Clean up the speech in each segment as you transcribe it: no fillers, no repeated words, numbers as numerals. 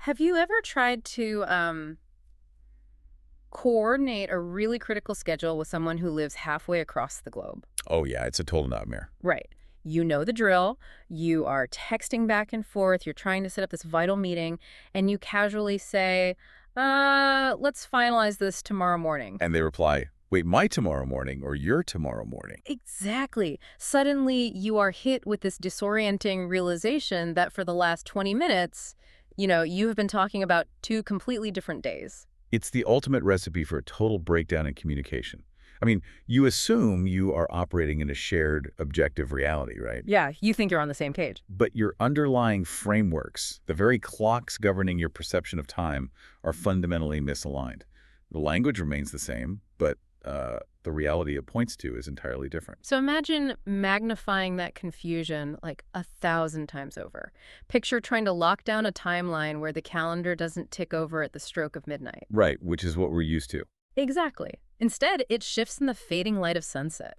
Have you ever tried to coordinate a really critical schedule with someone who lives halfway across the globe? Oh, yeah, it's a total nightmare. Right. You know the drill. You are texting back and forth. You're trying to set up this vital meeting, and you casually say, let's finalize this tomorrow morning. And they reply, wait, my tomorrow morning or your tomorrow morning? Exactly. Suddenly, you are hit with this disorienting realization that for the last 20 minutes, you have been talking about two completely different days. It's the ultimate recipe for a total breakdown in communication. I mean, you assume you are operating in a shared objective reality, right? Yeah, you think you're on the same page. But your underlying frameworks, the very clocks governing your perception of time, are fundamentally misaligned. The language remains the same, but the reality it points to is entirely different. So imagine magnifying that confusion like 1,000 times over. Picture trying to lock down a timeline where the calendar doesn't tick over at the stroke of midnight. Right, which is what we're used to. Exactly. Instead, it shifts in the fading light of sunset.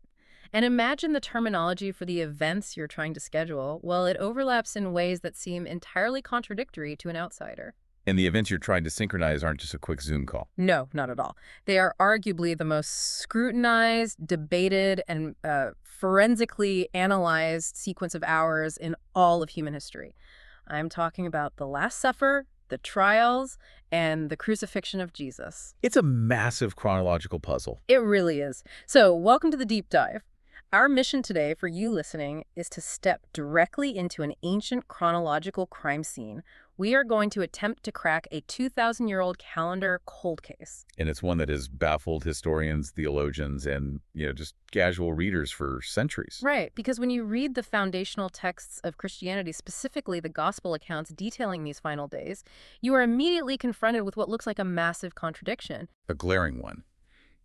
And imagine the terminology for the events you're trying to schedule. Well, it overlaps in ways that seem entirely contradictory to an outsider. And the events you're trying to synchronize aren't just a quick Zoom call. No, not at all. They are arguably the most scrutinized, debated, and forensically analyzed sequence of hours in all of human history. I'm talking about the Last Supper, the trials, and the crucifixion of Jesus. It's a massive chronological puzzle. It really is. So, welcome to the deep dive. Our mission today for you listening is to step directly into an ancient chronological crime scene. We are going to attempt to crack a 2,000-year-old calendar cold case. And it's one that has baffled historians, theologians, and, just casual readers for centuries. Right, because when you read the foundational texts of Christianity, specifically the gospel accounts detailing these final days, you are immediately confronted with what looks like a massive contradiction. A glaring one.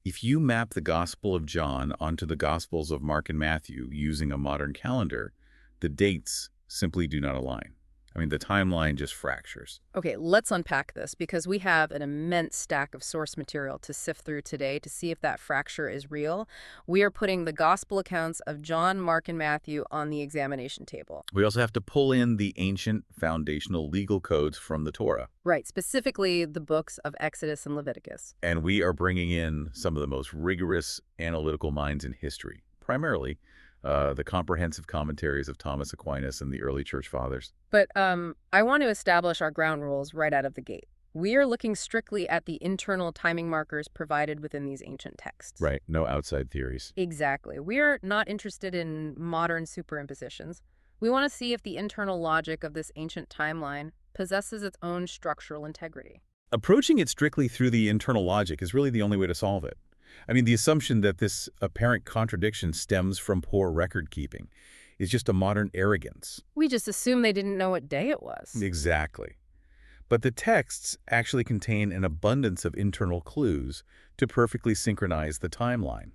If you map the Gospel of John onto the Gospels of Mark and Matthew using a modern calendar, the dates simply do not align. I mean, the timeline just fractures. Okay, let's unpack this because we have an immense stack of source material to sift through today to see if that fracture is real. We are putting the gospel accounts of John, Mark, and Matthew on the examination table. We also have to pull in the ancient foundational legal codes from the Torah. Right, specifically the books of Exodus and Leviticus. And we are bringing in some of the most rigorous analytical minds in history, primarily the comprehensive commentaries of Thomas Aquinas and the early church fathers. But I want to establish our ground rules right out of the gate. We are looking strictly at the internal timing markers provided within these ancient texts. Right, no outside theories. Exactly. We are not interested in modern superimpositions. We want to see if the internal logic of this ancient timeline possesses its own structural integrity. Approaching it strictly through the internal logic is really the only way to solve it. I mean, the assumption that this apparent contradiction stems from poor record-keeping is just a modern arrogance. We just assume they didn't know what day it was. Exactly. But the texts actually contain an abundance of internal clues to perfectly synchronize the timeline.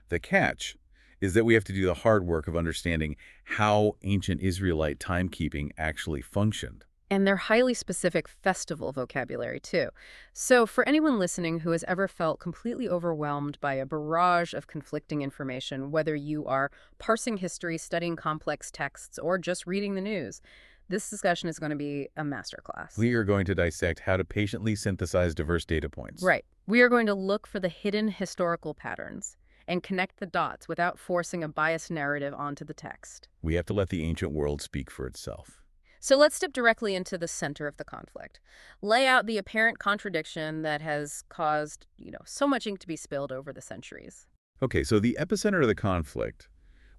The catch is that we have to do the hard work of understanding how ancient Israelite timekeeping actually functioned. And their highly specific festival vocabulary, too. So for anyone listening who has ever felt completely overwhelmed by a barrage of conflicting information, whether you are parsing history, studying complex texts, or just reading the news, this discussion is going to be a masterclass. We are going to dissect how to patiently synthesize diverse data points. Right. We are going to look for the hidden historical patterns and connect the dots without forcing a biased narrative onto the text. We have to let the ancient world speak for itself. So let's step directly into the center of the conflict. Lay out the apparent contradiction that has caused, so much ink to be spilled over the centuries. Okay, so the epicenter of the conflict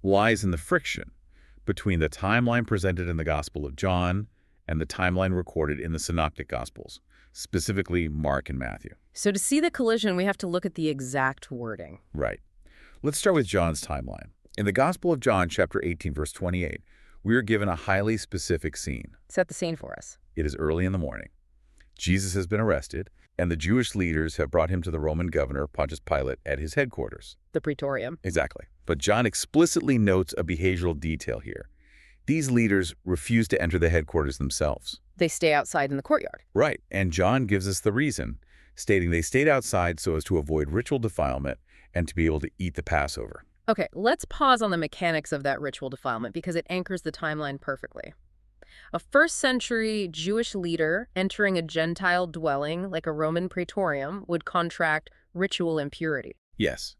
lies in the friction between the timeline presented in the Gospel of John and the timeline recorded in the Synoptic Gospels, specifically Mark and Matthew. So to see the collision, we have to look at the exact wording. Right. Let's start with John's timeline. In the Gospel of John, chapter 18, verse 28, we are given a highly specific scene. Set the scene for us. It is early in the morning. Jesus has been arrested, and the Jewish leaders have brought him to the Roman governor, Pontius Pilate, at his headquarters. The Praetorium. Exactly. But John explicitly notes a behavioral detail here. These leaders refuse to enter the headquarters themselves. They stay outside in the courtyard. Right, and John gives us the reason, stating they stayed outside so as to avoid ritual defilement and to be able to eat the Passover. Okay, let's pause on the mechanics of that ritual defilement because it anchors the timeline perfectly. A first-century Jewish leader entering a Gentile dwelling, like a Roman praetorium, would contract ritual impurity. Yes.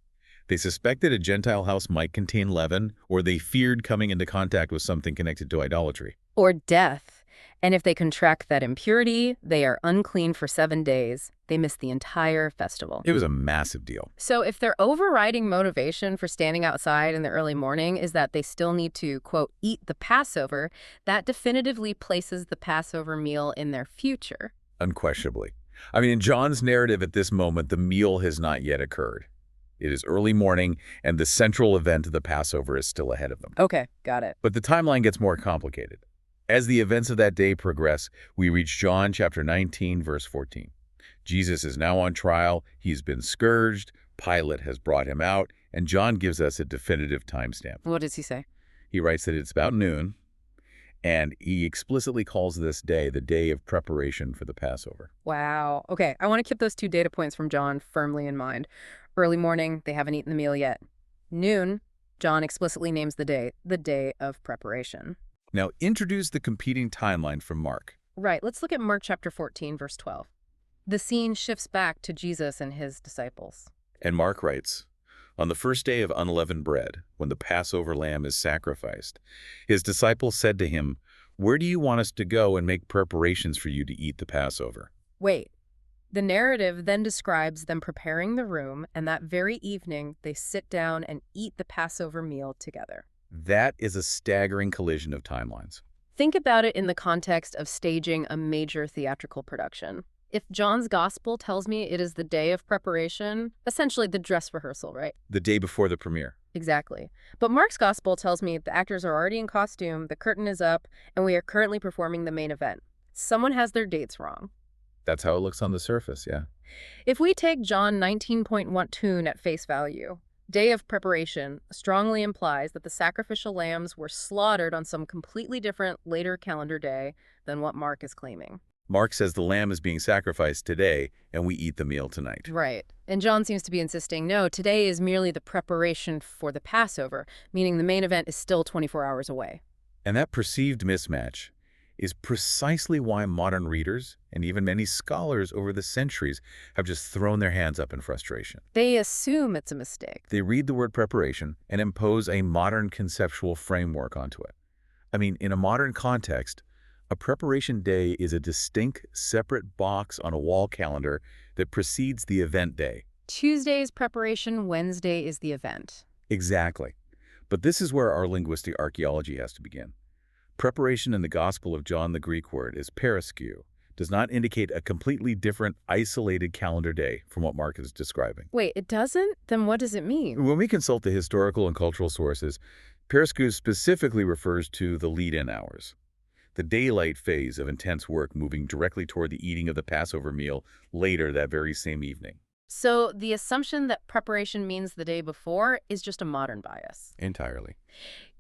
They suspected a Gentile house might contain leaven, or they feared coming into contact with something connected to idolatry. Or death. And if they contract that impurity, they are unclean for 7 days. They miss the entire festival. It was a massive deal. So if their overriding motivation for standing outside in the early morning is that they still need to, quote, eat the Passover, that definitively places the Passover meal in their future. Unquestionably. I mean, in John's narrative at this moment, the meal has not yet occurred. It is early morning, and the central event of the Passover is still ahead of them. Okay, got it. But the timeline gets more complicated. As the events of that day progress, we reach John chapter 19, verse 14. Jesus is now on trial. He's been scourged. Pilate has brought him out, and John gives us a definitive timestamp. What does he say? He writes that it's about noon, and he explicitly calls this day the day of preparation for the Passover. Wow. Okay, I want to keep those 2 data points from John firmly in mind. Early morning, they haven't eaten the meal yet. Noon, John explicitly names the day of preparation. Now, introduce the competing timeline from Mark. Right, let's look at Mark chapter 14, verse 12. The scene shifts back to Jesus and his disciples. And Mark writes, on the first day of unleavened bread, when the Passover lamb is sacrificed, his disciples said to him, where do you want us to go and make preparations for you to eat the Passover? Wait. The narrative then describes them preparing the room, and that very evening they sit down and eat the Passover meal together. That is a staggering collision of timelines. Think about it in the context of staging a major theatrical production. If John's gospel tells me it is the day of preparation, essentially the dress rehearsal, right? The day before the premiere. Exactly. But Mark's gospel tells me the actors are already in costume, the curtain is up, and we are currently performing the main event. Someone has their dates wrong. That's how it looks on the surface, yeah. If we take John 19.12 at face value, day of preparation strongly implies that the sacrificial lambs were slaughtered on some completely different later calendar day than what Mark is claiming. Mark says the lamb is being sacrificed today, and we eat the meal tonight. Right. And John seems to be insisting, no, today is merely the preparation for the Passover, meaning the main event is still 24 hours away. And that perceived mismatch is precisely why modern readers, and even many scholars over the centuries, have just thrown their hands up in frustration. They assume it's a mistake. They read the word preparation and impose a modern conceptual framework onto it. I mean, in a modern context, a preparation day is a distinct, separate box on a wall calendar that precedes the event day. Tuesday is preparation, Wednesday is the event. Exactly. But this is where our linguistic archaeology has to begin. Preparation in the Gospel of John, the Greek word, is periskeu, does not indicate a completely different, isolated calendar day from what Mark is describing. Wait, it doesn't? Then what does it mean? When we consult the historical and cultural sources, periskeu specifically refers to the lead-in hours, the daylight phase of intense work moving directly toward the eating of the Passover meal later that very same evening. So the assumption that preparation means the day before is just a modern bias. Entirely.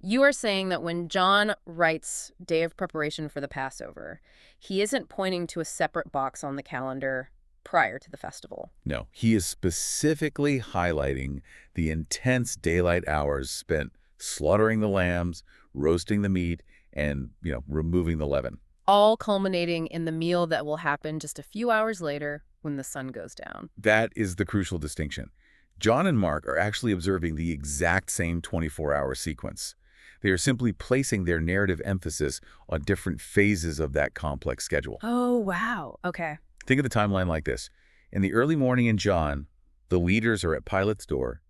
You are saying that when John writes day of preparation for the Passover, he isn't pointing to a separate box on the calendar prior to the festival. No, he is specifically highlighting the intense daylight hours spent slaughtering the lambs, roasting the meat, and, removing the leaven. All culminating in the meal that will happen just a few hours later when the sun goes down. That is the crucial distinction. John and Mark are actually observing the exact same 24-hour sequence. They are simply placing their narrative emphasis on different phases of that complex schedule. Oh, wow. Okay. Think of the timeline like this. In the early morning in John, the leaders are at Pilate's door.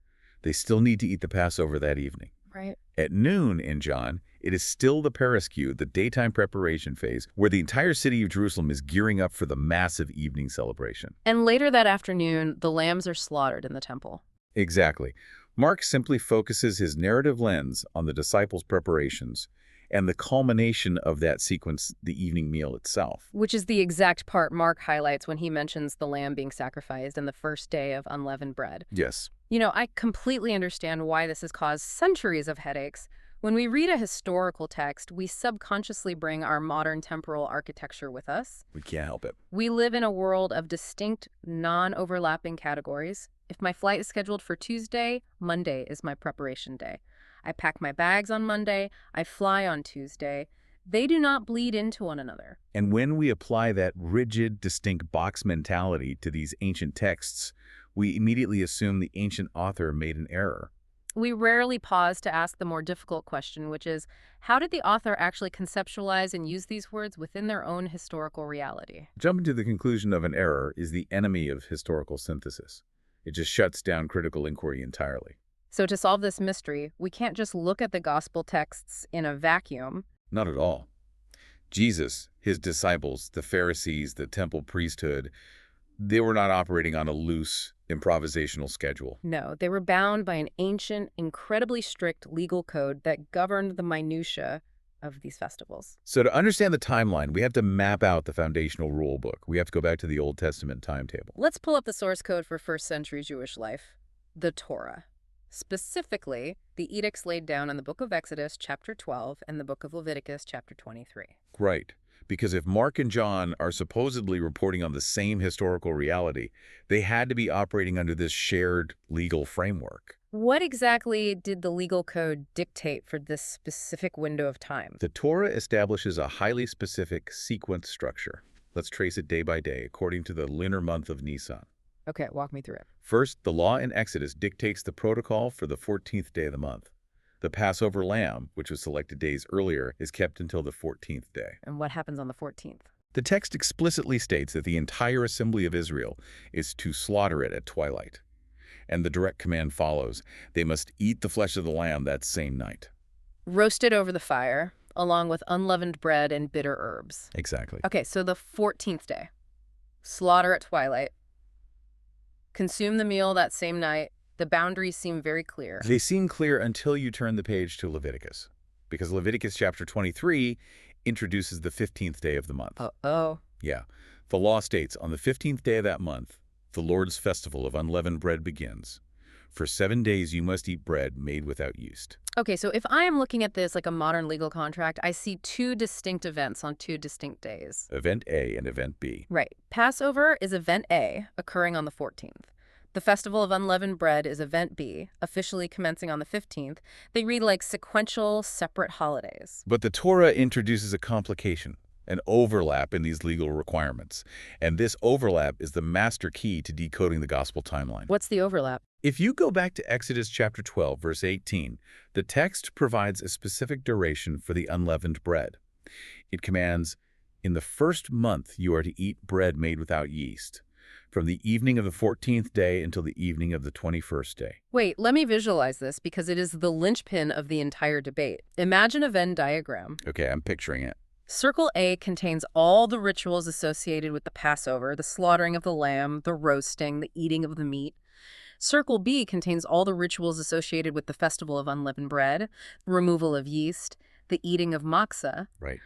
They still need to eat the Passover that evening. Right. At noon in John, it is still the periskeu, the daytime preparation phase, where the entire city of Jerusalem is gearing up for the massive evening celebration. And later that afternoon, the lambs are slaughtered in the temple. Exactly. Mark simply focuses his narrative lens on the disciples' preparations and the culmination of that sequence, the evening meal itself. Which is the exact part Mark highlights when he mentions the lamb being sacrificed and the first day of unleavened bread. Yes. I completely understand why this has caused centuries of headaches. When we read a historical text, we subconsciously bring our modern temporal architecture with us. We can't help it. We live in a world of distinct, non-overlapping categories. If my flight is scheduled for Tuesday, Monday is my preparation day. I pack my bags on Monday, I fly on Tuesday. They do not bleed into one another. And when we apply that rigid, distinct box mentality to these ancient texts, we immediately assume the ancient author made an error. We rarely pause to ask the more difficult question, which is, how did the author actually conceptualize and use these words within their own historical reality? Jumping to the conclusion of an error is the enemy of historical synthesis. It just shuts down critical inquiry entirely. So to solve this mystery, we can't just look at the gospel texts in a vacuum. Not at all. Jesus, his disciples, the Pharisees, the temple priesthood, they were not operating on a loose, improvisational schedule. No, they were bound by an ancient, incredibly strict legal code that governed the minutiae of these festivals. So to understand the timeline, we have to map out the foundational rule book. We have to go back to the Old Testament timetable. Let's pull up the source code for first-century Jewish life, the Torah. Specifically, the edicts laid down in the book of Exodus, chapter 12, and the book of Leviticus, chapter 23. Right. Because if Mark and John are supposedly reporting on the same historical reality, they had to be operating under this shared legal framework. What exactly did the legal code dictate for this specific window of time? The Torah establishes a highly specific sequence structure. Let's trace it day by day, according to the lunar month of Nisan. Okay, walk me through it. First, the law in Exodus dictates the protocol for the 14th day of the month. The Passover lamb, which was selected days earlier, is kept until the 14th day. And what happens on the 14th? The text explicitly states that the entire assembly of Israel is to slaughter it at twilight. And the direct command follows. They must eat the flesh of the lamb that same night. Roasted over the fire, along with unleavened bread and bitter herbs. Exactly. Okay, so the 14th day. Slaughter at twilight. Consume the meal that same night. The boundaries seem very clear. They seem clear until you turn the page to Leviticus, because Leviticus chapter 23 introduces the 15th day of the month. Uh-oh. Yeah. The law states, on the 15th day of that month, the Lord's festival of unleavened bread begins. For 7 days you must eat bread made without yeast. Okay, so if I am looking at this like a modern legal contract, I see two distinct events on two distinct days. Event A and Event B. Right. Passover is Event A, occurring on the 14th. The Festival of Unleavened Bread is Event B, officially commencing on the 15th. They read like sequential, separate holidays. But the Torah introduces a complication, an overlap in these legal requirements. And this overlap is the master key to decoding the gospel timeline. What's the overlap? If you go back to Exodus chapter 12, verse 18, the text provides a specific duration for the unleavened bread. It commands, in the first month you are to eat bread made without yeast, from the evening of the 14th day until the evening of the 21st day. Wait, let me visualize this because it is the linchpin of the entire debate. Imagine a Venn diagram. Okay, I'm picturing it. Circle A contains all the rituals associated with the Passover, the slaughtering of the lamb, the roasting, the eating of the meat. Circle B contains all the rituals associated with the Festival of Unleavened Bread, removal of yeast, the eating of matzah. Right.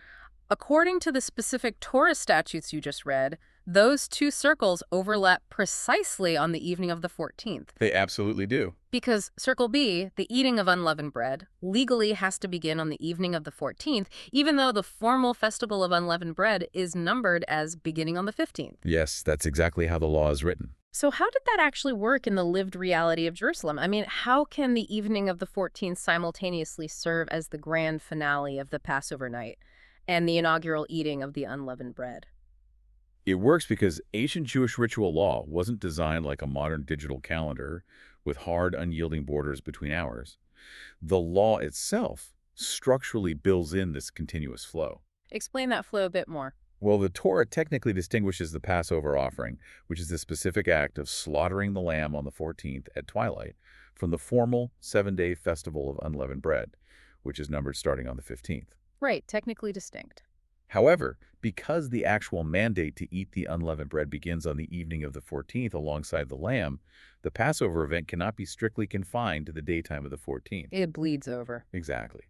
According to the specific Torah statutes you just read, those two circles overlap precisely on the evening of the 14th. They absolutely do. Because Circle B, the eating of unleavened bread, legally has to begin on the evening of the 14th, even though the formal Festival of Unleavened Bread is numbered as beginning on the 15th. Yes, that's exactly how the law is written. So how did that actually work in the lived reality of Jerusalem? I mean, how can the evening of the 14th simultaneously serve as the grand finale of the Passover night and the inaugural eating of the unleavened bread? It works because ancient Jewish ritual law wasn't designed like a modern digital calendar with hard, unyielding borders between hours. The law itself structurally builds in this continuous flow. Explain that flow a bit more. Well, the Torah technically distinguishes the Passover offering, which is the specific act of slaughtering the lamb on the 14th at twilight, from the formal 7-day festival of unleavened bread, which is numbered starting on the 15th. Right, technically distinct. However, because the actual mandate to eat the unleavened bread begins on the evening of the 14th alongside the lamb, the Passover event cannot be strictly confined to the daytime of the 14th. It bleeds over. Exactly.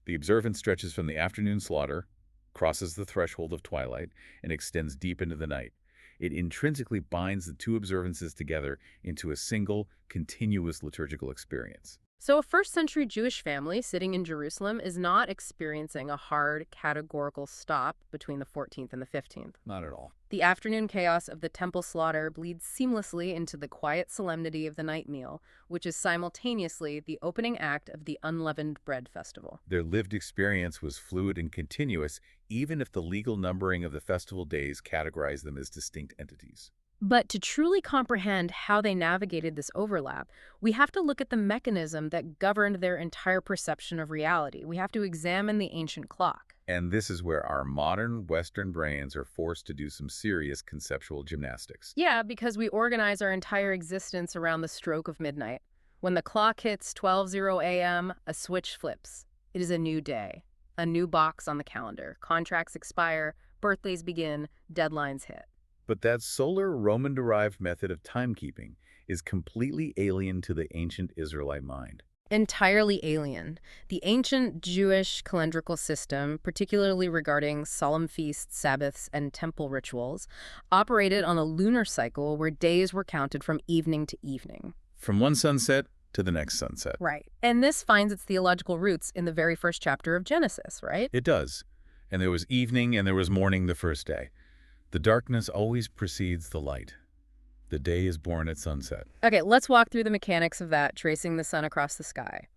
The observance stretches from the afternoon slaughter, crosses the threshold of twilight, and extends deep into the night. It intrinsically binds the two observances together into a single, continuous liturgical experience. So a first-century Jewish family sitting in Jerusalem is not experiencing a hard, categorical stop between the 14th and the 15th. Not at all. The afternoon chaos of the temple slaughter bleeds seamlessly into the quiet solemnity of the night meal, which is simultaneously the opening act of the Unleavened Bread Festival. Their lived experience was fluid and continuous, even if the legal numbering of the festival days categorized them as distinct entities. But to truly comprehend how they navigated this overlap, we have to look at the mechanism that governed their entire perception of reality. We have to examine the ancient clock. And this is where our modern Western brains are forced to do some serious conceptual gymnastics. Yeah, because we organize our entire existence around the stroke of midnight. When the clock hits 12:00 a.m., a switch flips. It is a new day, a new box on the calendar. Contracts expire, birthdays begin, deadlines hit. But that solar Roman-derived method of timekeeping is completely alien to the ancient Israelite mind. Entirely alien. The ancient Jewish calendrical system, particularly regarding solemn feasts, Sabbaths, and temple rituals, operated on a lunar cycle where days were counted from evening to evening. From one sunset to the next sunset. Right. And this finds its theological roots in the very first chapter of Genesis, right? It does. And there was evening and there was morning the first day. The darkness always precedes the light. The day is born at sunset. Okay, let's walk through the mechanics of that, tracing the sun across the sky.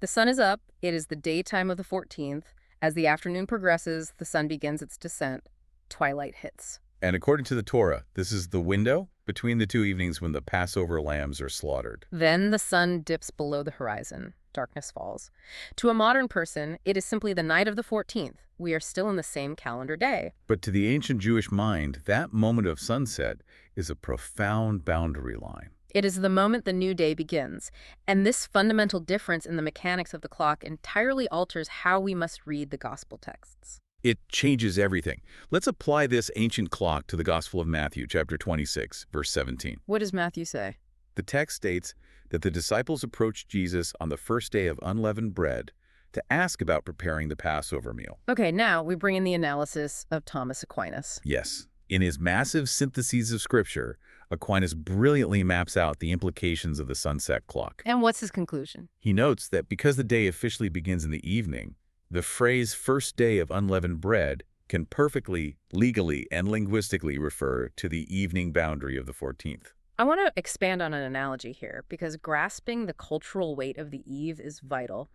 The sun is up. It is the daytime of the 14th. As the afternoon progresses, the sun begins its descent. Twilight hits. And according to the Torah, this is the window between the two evenings when the Passover lambs are slaughtered. Then the sun dips below the horizon. Darkness falls. To a modern person, it is simply the night of the 14th. We are still in the same calendar day. But to the ancient Jewish mind, that moment of sunset is a profound boundary line. It is the moment the new day begins. And this fundamental difference in the mechanics of the clock entirely alters how we must read the gospel texts. It changes everything. Let's apply this ancient clock to the Gospel of Matthew, chapter 26, verse 17. What does Matthew say? The text states that the disciples approached Jesus on the first day of unleavened bread to ask about preparing the Passover meal. Okay, now we bring in the analysis of Thomas Aquinas. Yes. In his massive syntheses of Scripture, Aquinas brilliantly maps out the implications of the sunset clock. And what's his conclusion? He notes that because the day officially begins in the evening, the phrase first day of unleavened bread can perfectly, legally, and linguistically refer to the evening boundary of the 14th. I want to expand on an analogy here because grasping the cultural weight of the eve is vital.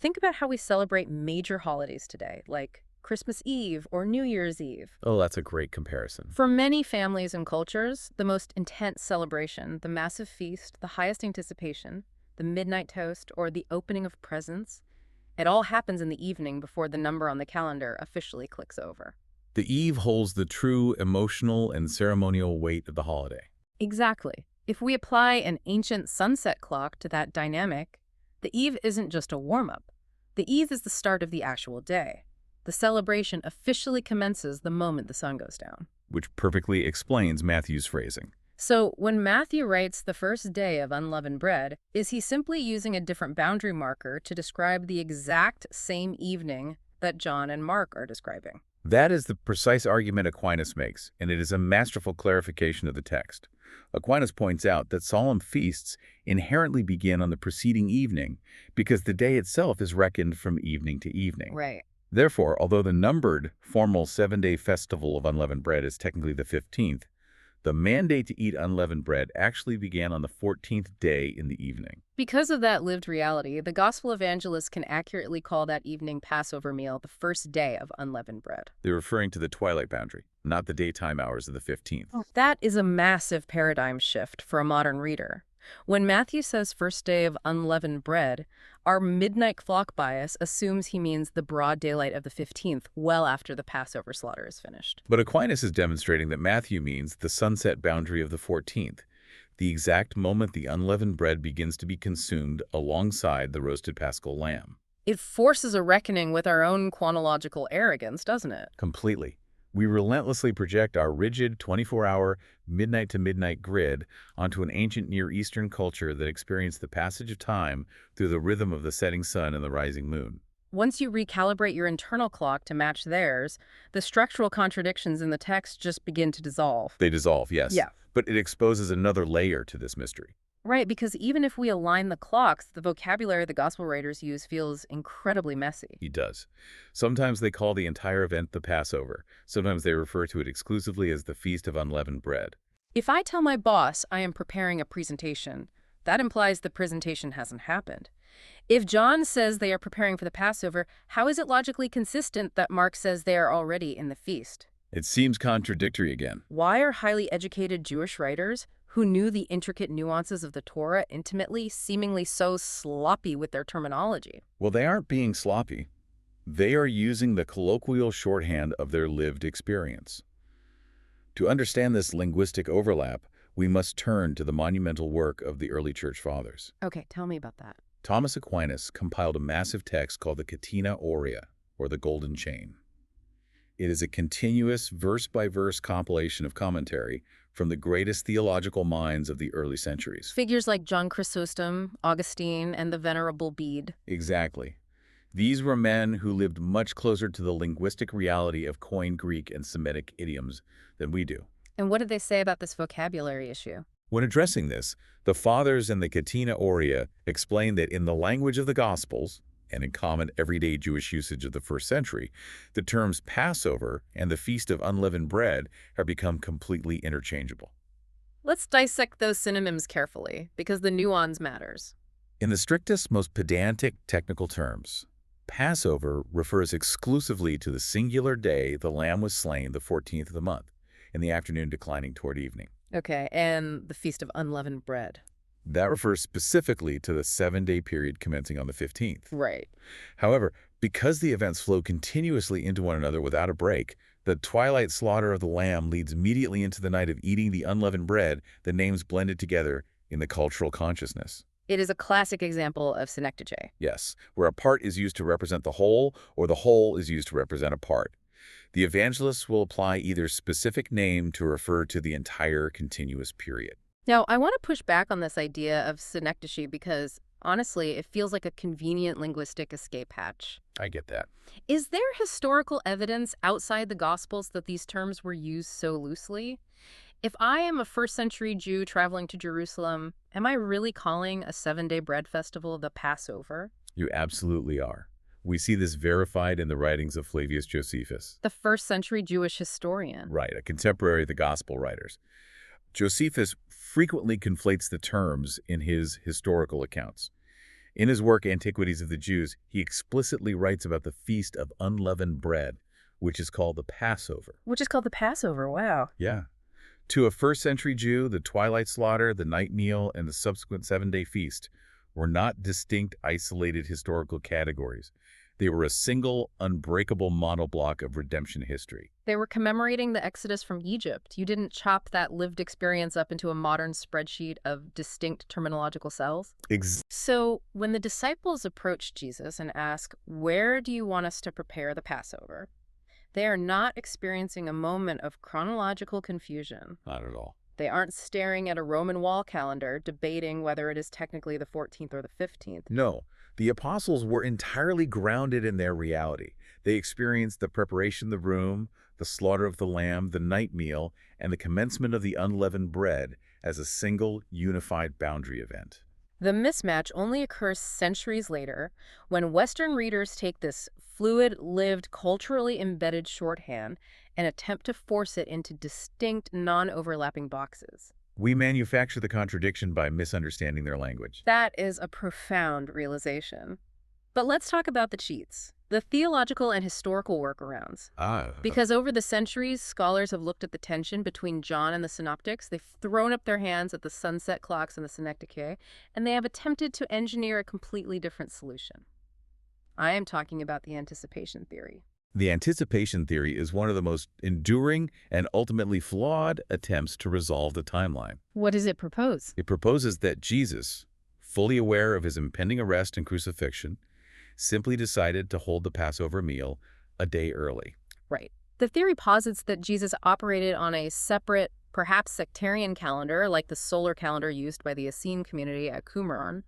Think about how we celebrate major holidays today, like Christmas Eve or New Year's Eve. Oh, that's a great comparison. For many families and cultures, the most intense celebration, the massive feast, the highest anticipation, the midnight toast, or the opening of presents, it all happens in the evening before the number on the calendar officially clicks over. The eve holds the true emotional and ceremonial weight of the holiday. Exactly. If we apply an ancient sunset clock to that dynamic, the eve isn't just a warm-up. The eve is the start of the actual day. The celebration officially commences the moment the sun goes down. Which perfectly explains Matthew's phrasing. So when Matthew writes the first day of unleavened bread, is he simply using a different boundary marker to describe the exact same evening that John and Mark are describing? That is the precise argument Aquinas makes, and it is a masterful clarification of the text. Aquinas points out that solemn feasts inherently begin on the preceding evening because the day itself is reckoned from evening to evening. Right. Therefore, although the numbered, formal 7-day festival of unleavened bread is technically the 15th, the mandate to eat unleavened bread actually began on the 14th day in the evening. Because of that lived reality, the gospel evangelists can accurately call that evening Passover meal the first day of unleavened bread. They're referring to the twilight boundary, not the daytime hours of the 15th. That is a massive paradigm shift for a modern reader. When Matthew says first day of unleavened bread, our midnight clock bias assumes he means the broad daylight of the 15th, well after the Passover slaughter is finished. But Aquinas is demonstrating that Matthew means the sunset boundary of the 14th, the exact moment the unleavened bread begins to be consumed alongside the roasted paschal lamb. It forces a reckoning with our own chronological arrogance, doesn't it? Completely. We relentlessly project our rigid 24-hour midnight-to-midnight grid onto an ancient Near Eastern culture that experienced the passage of time through the rhythm of the setting sun and the rising moon. Once you recalibrate your internal clock to match theirs, the structural contradictions in the text just begin to dissolve. They dissolve, yes. Yeah. But it exposes another layer to this mystery. Right, because even if we align the clocks, the vocabulary the gospel writers use feels incredibly messy. He does. Sometimes they call the entire event the Passover. Sometimes they refer to it exclusively as the Feast of Unleavened Bread. If I tell my boss I am preparing a presentation, that implies the presentation hasn't happened. If John says they are preparing for the Passover, how is it logically consistent that Mark says they are already in the feast? It seems contradictory again. Why are highly educated Jewish writers who knew the intricate nuances of the Torah intimately seemingly so sloppy with their terminology? Well, they aren't being sloppy. They are using the colloquial shorthand of their lived experience. To understand this linguistic overlap, we must turn to the monumental work of the early church fathers. Okay, tell me about that. Thomas Aquinas compiled a massive text called the Catena Aurea, or the Golden Chain. It is a continuous, verse-by-verse compilation of commentary from the greatest theological minds of the early centuries. Figures like John Chrysostom, Augustine, and the Venerable Bede. Exactly. These were men who lived much closer to the linguistic reality of Koine Greek and Semitic idioms than we do. And what did they say about this vocabulary issue? When addressing this, the Fathers in the Catena Aurea explained that in the language of the Gospels, and in common everyday Jewish usage of the first century, the terms Passover and the Feast of Unleavened Bread have become completely interchangeable. Let's dissect those synonyms carefully, because the nuance matters. In the strictest, most pedantic technical terms, Passover refers exclusively to the singular day the lamb was slain, the 14th of the month, in the afternoon declining toward evening. Okay, and the Feast of Unleavened Bread. That refers specifically to the 7-day period commencing on the 15th. Right. However, because the events flow continuously into one another without a break, the twilight slaughter of the lamb leads immediately into the night of eating the unleavened bread, the names blended together in the cultural consciousness. It is a classic example of synecdoche. Yes, where a part is used to represent the whole, or the whole is used to represent a part. The evangelists will apply either specific name to refer to the entire continuous period. Now, I want to push back on this idea of synecdoche because, honestly, it feels like a convenient linguistic escape hatch. I get that. Is there historical evidence outside the Gospels that these terms were used so loosely? If I am a first-century Jew traveling to Jerusalem, am I really calling a 7-day bread festival the Passover? You absolutely are. We see this verified in the writings of Flavius Josephus. The first-century Jewish historian. Right, a contemporary of the Gospel writers. Josephus frequently conflates the terms in his historical accounts. In his work Antiquities of the Jews, he explicitly writes about the Feast of Unleavened Bread, which is called the Passover. Which is called the Passover, wow. Yeah. To a first-century Jew, the twilight slaughter, the night meal, and the subsequent 7-day feast were not distinct, isolated historical categories. They were a single, unbreakable monoblock of redemption history. They were commemorating the exodus from Egypt. You didn't chop that lived experience up into a modern spreadsheet of distinct terminological cells. So when the disciples approach Jesus and ask, "Where do you want us to prepare the Passover?" they are not experiencing a moment of chronological confusion. Not at all. They aren't staring at a Roman wall calendar, debating whether it is technically the 14th or the 15th. No, the apostles were entirely grounded in their reality. They experienced the preparation of the room, the slaughter of the lamb, the night meal, and the commencement of the unleavened bread as a single, unified boundary event. The mismatch only occurs centuries later when Western readers take this fluid, lived, culturally embedded shorthand and attempt to force it into distinct, non-overlapping boxes. We manufacture the contradiction by misunderstanding their language. That is a profound realization. But let's talk about the cheats, the theological and historical workarounds. Because over the centuries, scholars have looked at the tension between John and the synoptics. They've thrown up their hands at the sunset clocks and the synecdoche, and they have attempted to engineer a completely different solution. I am talking about the anticipation theory. The anticipation theory is one of the most enduring and ultimately flawed attempts to resolve the timeline. What does it propose? It proposes that Jesus, fully aware of his impending arrest and crucifixion, simply decided to hold the Passover meal a day early. Right. The theory posits that Jesus operated on a separate, perhaps sectarian calendar, like the solar calendar used by the Essene community at Qumran,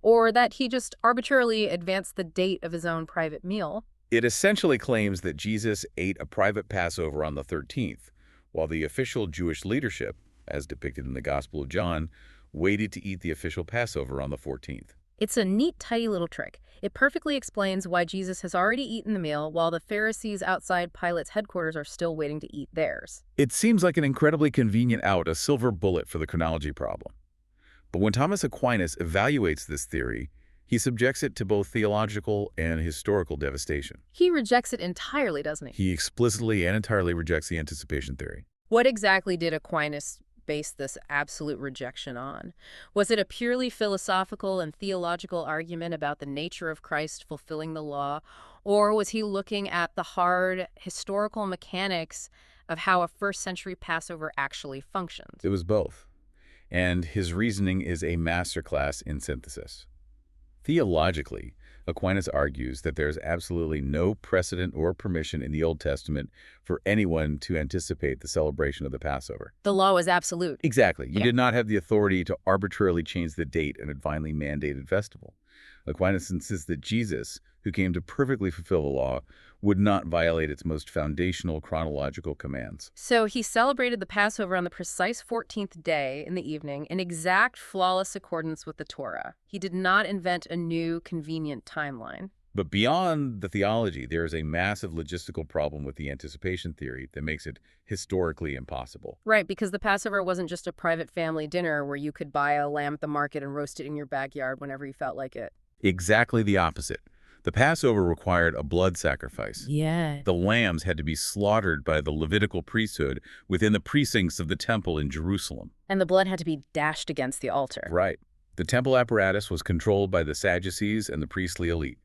or that he just arbitrarily advanced the date of his own private meal. It essentially claims that Jesus ate a private Passover on the 13th, while the official Jewish leadership, as depicted in the Gospel of John, waited to eat the official Passover on the 14th. It's a neat, tidy little trick. It perfectly explains why Jesus has already eaten the meal while the Pharisees outside Pilate's headquarters are still waiting to eat theirs. It seems like an incredibly convenient out, a silver bullet for the chronology problem. But when Thomas Aquinas evaluates this theory, he subjects it to both theological and historical devastation. He rejects it entirely, doesn't he? He explicitly and entirely rejects the anticipation theory. What exactly did Aquinas base this absolute rejection on? Was it a purely philosophical and theological argument about the nature of Christ fulfilling the law, or was he looking at the hard historical mechanics of how a first-century Passover actually functioned? It was both. And his reasoning is a masterclass in synthesis. Theologically, Aquinas argues that there is absolutely no precedent or permission in the Old Testament for anyone to anticipate the celebration of the Passover. The law was absolute. Exactly. You Yeah. did not have the authority to arbitrarily change the date of a divinely mandated festival. Aquinas insists that Jesus, who came to perfectly fulfill the law, would not violate its most foundational chronological commands. So he celebrated the Passover on the precise 14th day in the evening in exact flawless accordance with the Torah. He did not invent a new convenient timeline. But beyond the theology, there is a massive logistical problem with the anticipation theory that makes it historically impossible. Right, because the Passover wasn't just a private family dinner where you could buy a lamb at the market and roast it in your backyard whenever you felt like it. Exactly the opposite. The Passover required a blood sacrifice. Yeah. The lambs had to be slaughtered by the Levitical priesthood within the precincts of the temple in Jerusalem. And the blood had to be dashed against the altar. Right. The temple apparatus was controlled by the Sadducees and the priestly elite.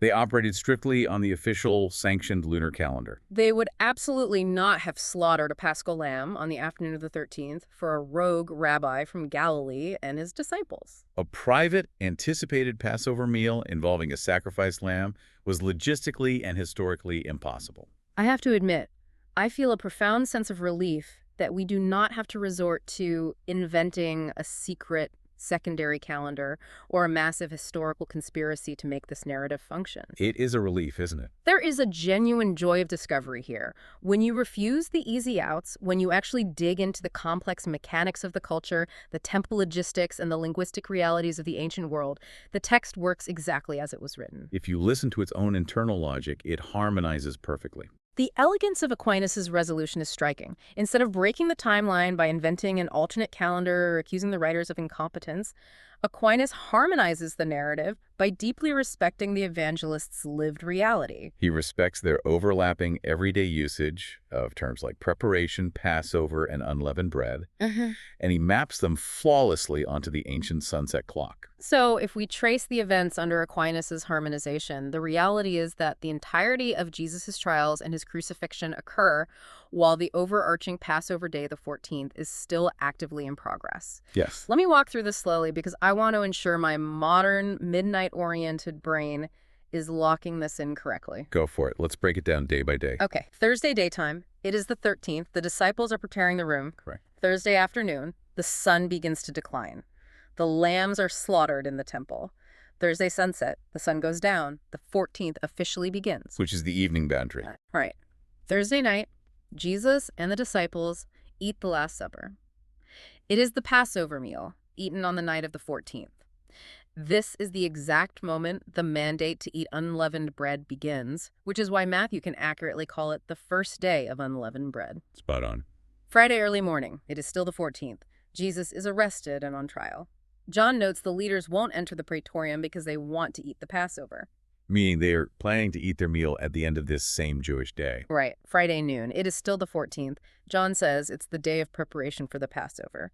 They operated strictly on the official sanctioned lunar calendar. They would absolutely not have slaughtered a paschal lamb on the afternoon of the 13th for a rogue rabbi from Galilee and his disciples. A private, anticipated Passover meal involving a sacrificed lamb was logistically and historically impossible. I have to admit, I feel a profound sense of relief that we do not have to resort to inventing a secret secondary calendar or a massive historical conspiracy to make this narrative function. It is a relief, isn't it? There is a genuine joy of discovery here. When you refuse the easy outs, when you actually dig into the complex mechanics of the culture, the temple logistics, and the linguistic realities of the ancient world, the text works exactly as it was written. If you listen to its own internal logic, it harmonizes perfectly. The elegance of Aquinas' resolution is striking. Instead of breaking the timeline by inventing an alternate calendar or accusing the writers of incompetence, Aquinas harmonizes the narrative by deeply respecting the evangelists' lived reality. He respects their overlapping everyday usage of terms like preparation, Passover, and unleavened bread, and he maps them flawlessly onto the ancient sunset clock. So, if we trace the events under Aquinas' harmonization, the reality is that the entirety of Jesus' trials and his crucifixion occur while the overarching Passover day, the 14th, is still actively in progress. Yes. Let me walk through this slowly because I want to ensure my modern, midnight-oriented brain is locking this in correctly. Go for it. Let's break it down day by day. Okay, Thursday daytime. It is the 13th. The disciples are preparing the room. Correct. Thursday afternoon, the sun begins to decline. The lambs are slaughtered in the temple. Thursday sunset, the sun goes down. The 14th officially begins. Which is the evening boundary. Right. Thursday night, Jesus and the disciples eat the Last Supper. It is the Passover meal, eaten on the night of the 14th. This is the exact moment the mandate to eat unleavened bread begins, which is why Matthew can accurately call it the first day of unleavened bread. Spot on. Friday early morning, it is still the 14th. Jesus is arrested and on trial. John notes the leaders won't enter the praetorium because they want to eat the Passover. Meaning they are planning to eat their meal at the end of this same Jewish day. Right, Friday noon. It is still the 14th. John says it's the day of preparation for the Passover.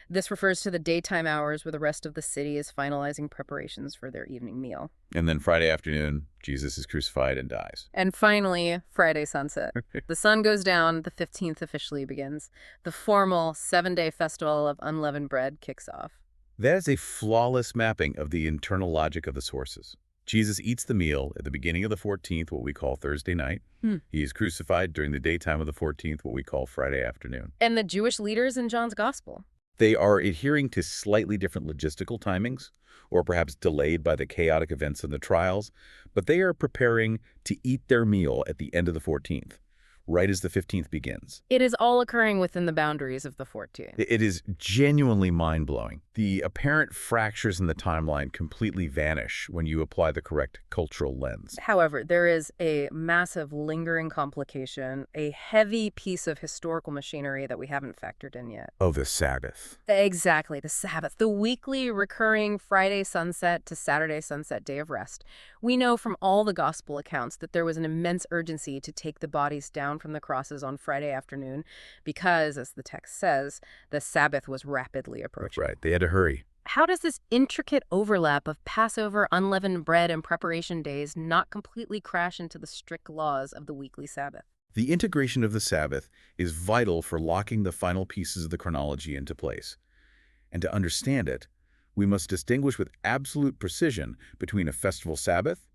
This refers to the daytime hours where the rest of the city is finalizing preparations for their evening meal. And then Friday afternoon, Jesus is crucified and dies. And finally, Friday sunset. The sun goes down, the 15th officially begins. The formal 7-day festival of unleavened bread kicks off. That is a flawless mapping of the internal logic of the sources. Jesus eats the meal at the beginning of the 14th, what we call Thursday night. He is crucified during the daytime of the 14th, what we call Friday afternoon. And the Jewish leaders in John's gospel. They are adhering to slightly different logistical timings, or perhaps delayed by the chaotic events in the trials, but they are preparing to eat their meal at the end of the 14th, right as the 15th begins. It is all occurring within the boundaries of the 14th. It is genuinely mind-blowing. The apparent fractures in the timeline completely vanish when you apply the correct cultural lens. However, there is a massive lingering complication, a heavy piece of historical machinery that we haven't factored in yet. Oh, the Sabbath. Exactly, the Sabbath, the weekly recurring Friday sunset to Saturday sunset day of rest. We know from all the gospel accounts that there was an immense urgency to take the bodies down from the crosses on Friday afternoon because, as the text says, the Sabbath was rapidly approaching. Right, they had to hurry. How does this intricate overlap of Passover, unleavened bread, and preparation days not completely crash into the strict laws of the weekly Sabbath? The integration of the Sabbath is vital for locking the final pieces of the chronology into place. And to understand it, we must distinguish with absolute precision between a festival Sabbath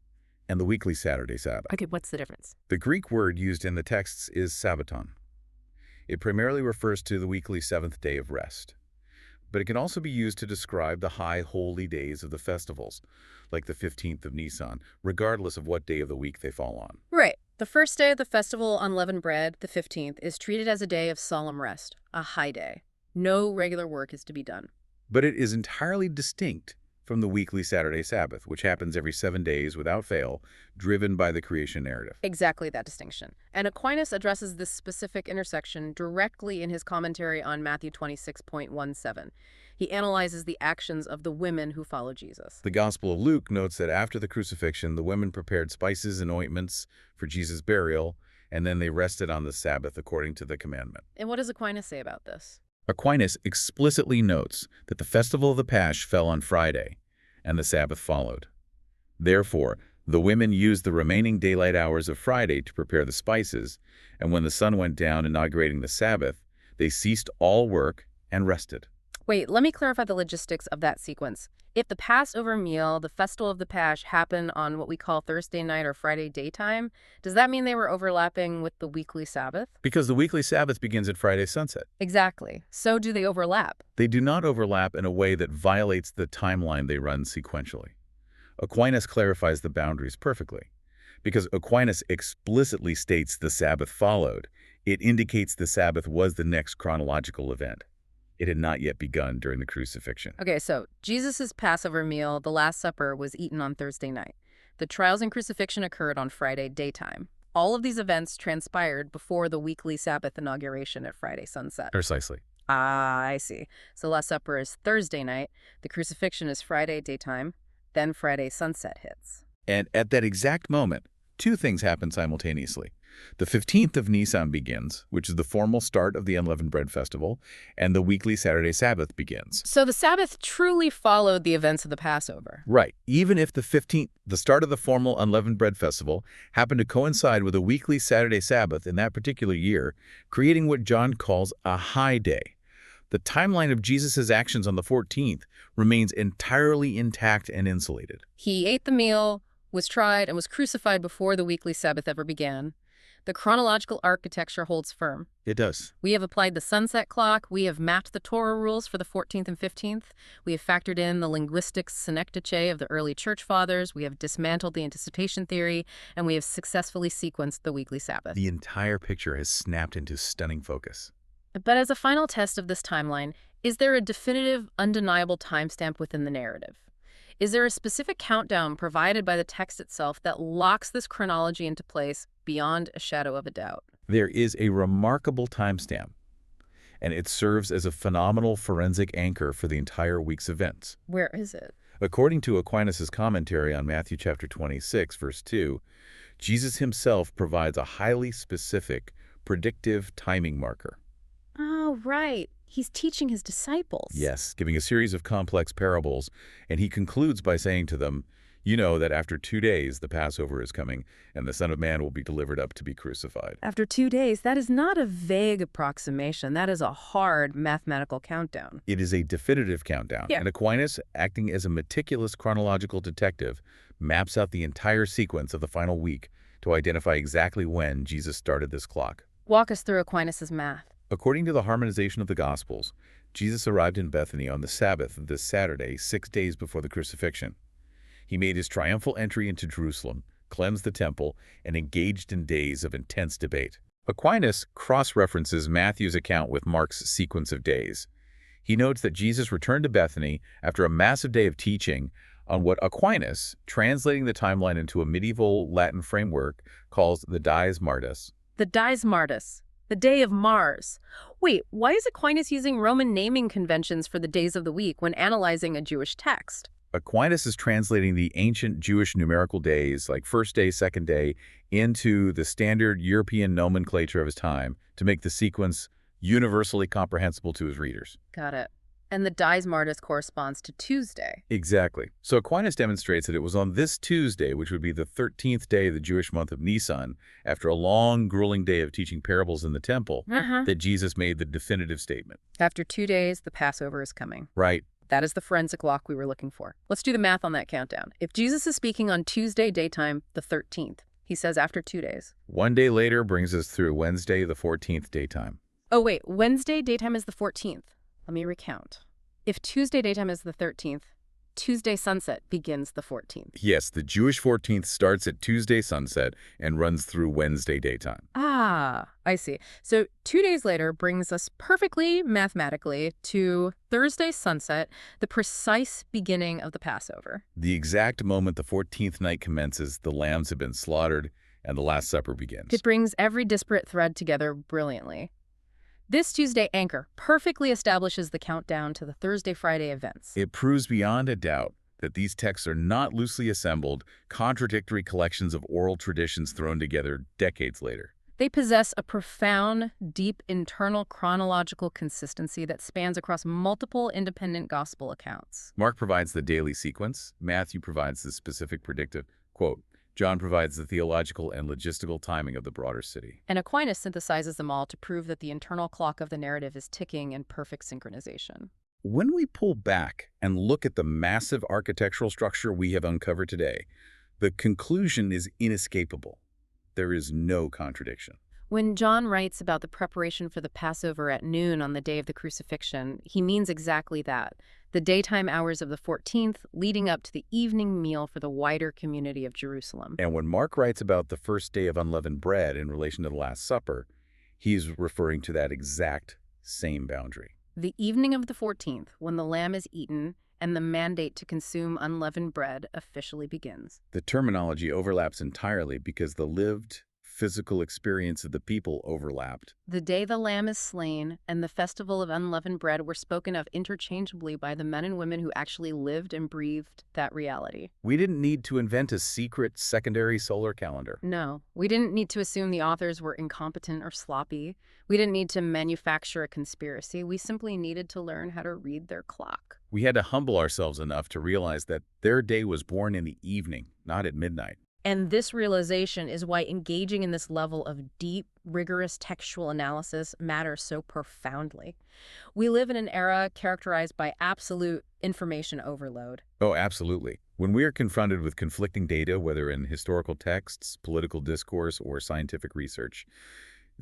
and the weekly Saturday Sabbath. Okay, what's the difference? The Greek word used in the texts is sabbaton. It primarily refers to the weekly seventh day of rest. But it can also be used to describe the high holy days of the festivals, like the 15th of Nisan, regardless of what day of the week they fall on. Right. The first day of the festival, unleavened bread, the 15th, is treated as a day of solemn rest, a high day. No regular work is to be done. But it is entirely distinct from the weekly Saturday Sabbath, which happens every 7 days without fail, driven by the creation narrative. Exactly that distinction. And Aquinas addresses this specific intersection directly in his commentary on Matthew 26.17. He analyzes the actions of the women who follow Jesus. The Gospel of Luke notes that after the crucifixion, the women prepared spices and ointments for Jesus' burial, and then they rested on the Sabbath according to the commandment. And what does Aquinas say about this? Aquinas explicitly notes that the festival of the Pasch fell on Friday, and the Sabbath followed. Therefore, the women used the remaining daylight hours of Friday to prepare the spices, and when the sun went down inaugurating the Sabbath, they ceased all work and rested. Wait, let me clarify the logistics of that sequence. If the Passover meal, the festival of the Pasch, happened on what we call Thursday night or Friday daytime, does that mean they were overlapping with the weekly Sabbath? Because the weekly Sabbath begins at Friday sunset. Exactly. So do they overlap? They do not overlap in a way that violates the timeline they run sequentially. Aquinas clarifies the boundaries perfectly. Because Aquinas explicitly states the Sabbath followed, it indicates the Sabbath was the next chronological event. It had not yet begun during the crucifixion. Okay, so Jesus' Passover meal, the Last Supper, was eaten on Thursday night. The trials and crucifixion occurred on Friday daytime. All of these events transpired before the weekly Sabbath inauguration at Friday sunset. Precisely. Ah, I see. So Last Supper is Thursday night, the crucifixion is Friday daytime, then Friday sunset hits. And at that exact moment, two things happen simultaneously. The 15th of Nisan begins, which is the formal start of the Unleavened Bread Festival, and the weekly Saturday Sabbath begins. So the Sabbath truly followed the events of the Passover. Right. Even if the 15th, the start of the formal Unleavened Bread Festival, happened to coincide with a weekly Saturday Sabbath in that particular year, creating what John calls a high day. The timeline of Jesus' actions on the 14th remains entirely intact and insulated. He ate the meal, was tried, and was crucified before the weekly Sabbath ever began. The chronological architecture holds firm. It does. We have applied the sunset clock. We have mapped the Torah rules for the 14th and 15th. We have factored in the linguistic synecdoche of the early church fathers. We have dismantled the anticipation theory, and we have successfully sequenced the weekly Sabbath. The entire picture has snapped into stunning focus. But as a final test of this timeline, is there a definitive, undeniable timestamp within the narrative? Is there a specific countdown provided by the text itself that locks this chronology into place beyond a shadow of a doubt? There is a remarkable timestamp, and it serves as a phenomenal forensic anchor for the entire week's events. Where is it? According to Aquinas' commentary on Matthew chapter 26, verse 2, Jesus himself provides a highly specific, predictive timing marker. Oh, right. He's teaching his disciples. Yes, giving a series of complex parables, and he concludes by saying to them, "You know that after 2 days the Passover is coming, and the Son of Man will be delivered up to be crucified." After 2 days, that is not a vague approximation. That is a hard mathematical countdown. It is a definitive countdown, Yeah. and Aquinas, acting as a meticulous chronological detective, maps out the entire sequence of the final week to identify exactly when Jesus started this clock. Walk us through Aquinas' math. According to the harmonization of the Gospels, Jesus arrived in Bethany on the Sabbath of this Saturday, 6 days before the crucifixion. He made his triumphal entry into Jerusalem, cleansed the temple, and engaged in days of intense debate. Aquinas cross-references Matthew's account with Mark's sequence of days. He notes that Jesus returned to Bethany after a massive day of teaching on what Aquinas, translating the timeline into a medieval Latin framework, calls the Dies Martis. The Dies Martis, the day of Mars. Wait, why is Aquinas using Roman naming conventions for the days of the week when analyzing a Jewish text? Aquinas is translating the ancient Jewish numerical days, like first day, second day, into the standard European nomenclature of his time to make the sequence universally comprehensible to his readers. Got it. And the Dies Martis corresponds to Tuesday. Exactly. So Aquinas demonstrates that it was on this Tuesday, which would be the 13th day of the Jewish month of Nisan, after a long, grueling day of teaching parables in the temple, that Jesus made the definitive statement. After 2 days, the Passover is coming. Right. That is the forensic lock we were looking for. Let's do the math on that countdown. If Jesus is speaking on Tuesday daytime, the 13th, he says after 2 days. 1 day later brings us through Wednesday, the 14th daytime. Oh, wait, Wednesday daytime is the 14th. Let me recount. If Tuesday daytime is the 13th, Tuesday sunset begins the 14th. Yes, the Jewish 14th starts at Tuesday sunset and runs through Wednesday daytime. Ah, I see. So 2 days later brings us perfectly mathematically to Thursday sunset, the precise beginning of the Passover. The exact moment the 14th night commences, the lambs have been slaughtered and the Last Supper begins. It brings every disparate thread together brilliantly. This Tuesday anchor perfectly establishes the countdown to the Thursday-Friday events. It proves beyond a doubt that these texts are not loosely assembled, contradictory collections of oral traditions thrown together decades later. They possess a profound, deep internal chronological consistency that spans across multiple independent gospel accounts. Mark provides the daily sequence. Matthew provides the specific predictive, quote, John provides the theological and logistical timing of the broader city. And Aquinas synthesizes them all to prove that the internal clock of the narrative is ticking in perfect synchronization. When we pull back and look at the massive architectural structure we have uncovered today, the conclusion is inescapable. There is no contradiction. When John writes about the preparation for the Passover at noon on the day of the crucifixion, he means exactly that. The daytime hours of the 14th leading up to the evening meal for the wider community of Jerusalem. And when Mark writes about the first day of unleavened bread in relation to the Last Supper, he's referring to that exact same boundary. The evening of the 14th, when the lamb is eaten and the mandate to consume unleavened bread officially begins. The terminology overlaps entirely because the lived, physical experience of the people overlapped. The day the lamb is slain and the festival of unleavened bread were spoken of interchangeably by the men and women who actually lived and breathed that reality. We didn't need to invent a secret secondary solar calendar. No, we didn't need to assume the authors were incompetent or sloppy. We didn't need to manufacture a conspiracy. We simply needed to learn how to read their clock. We had to humble ourselves enough to realize that their day was born in the evening, not at midnight. And this realization is why engaging in this level of deep, rigorous textual analysis matters so profoundly. We live in an era characterized by absolute information overload. Oh, absolutely. When we are confronted with conflicting data, whether in historical texts, political discourse, or scientific research,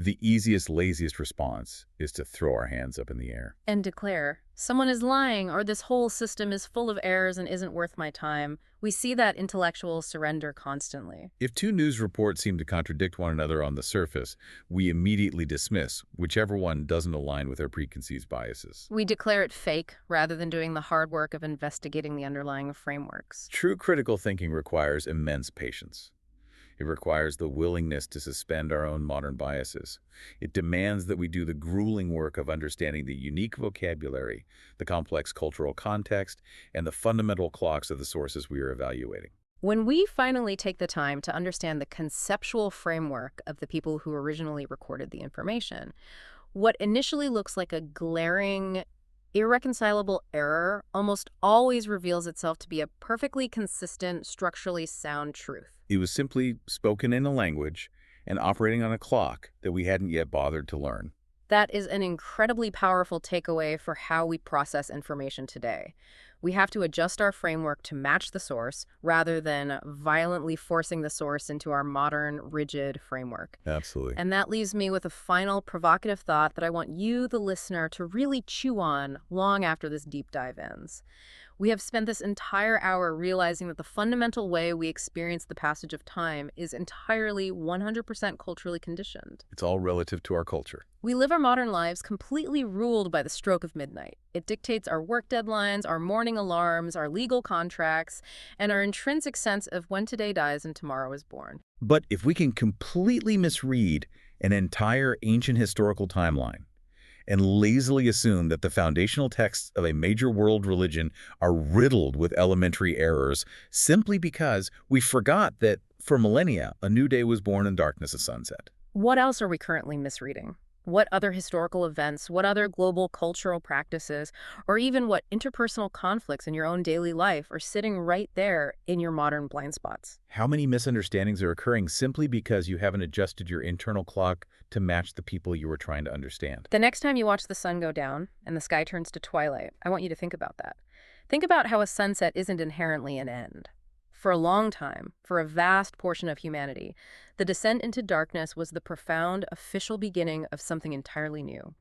the easiest, laziest response is to throw our hands up in the air. And declare, someone is lying, or this whole system is full of errors and isn't worth my time. We see that intellectual surrender constantly. If two news reports seem to contradict one another on the surface, we immediately dismiss whichever one doesn't align with our preconceived biases. We declare it fake, rather than doing the hard work of investigating the underlying frameworks. True critical thinking requires immense patience. It requires the willingness to suspend our own modern biases. It demands that we do the grueling work of understanding the unique vocabulary, the complex cultural context, and the fundamental clocks of the sources we are evaluating. When we finally take the time to understand the conceptual framework of the people who originally recorded the information, what initially looks like a glaring, irreconcilable error almost always reveals itself to be a perfectly consistent, structurally sound truth. It was simply spoken in a language and operating on a clock that we hadn't yet bothered to learn. That is an incredibly powerful takeaway for how we process information today. We have to adjust our framework to match the source rather than violently forcing the source into our modern, rigid framework. Absolutely. And that leaves me with a final provocative thought that I want you, the listener, to really chew on long after this deep dive ends. We have spent this entire hour realizing that the fundamental way we experience the passage of time is entirely 100% culturally conditioned. It's all relative to our culture. We live our modern lives completely ruled by the stroke of midnight. It dictates our work deadlines, our morning alarms, our legal contracts, and our intrinsic sense of when today dies and tomorrow is born. But if we can completely misread an entire ancient historical timeline and lazily assume that the foundational texts of a major world religion are riddled with elementary errors simply because we forgot that for millennia a new day was born in darkness at sunset. What else are we currently misreading? What other historical events, what other global cultural practices, or even what interpersonal conflicts in your own daily life are sitting right there in your modern blind spots? How many misunderstandings are occurring simply because you haven't adjusted your internal clock to match the people you were trying to understand? The next time you watch the sun go down and the sky turns to twilight, I want you to think about that. Think about how a sunset isn't inherently an end. For a long time, for a vast portion of humanity, the descent into darkness was the profound, official beginning of something entirely new.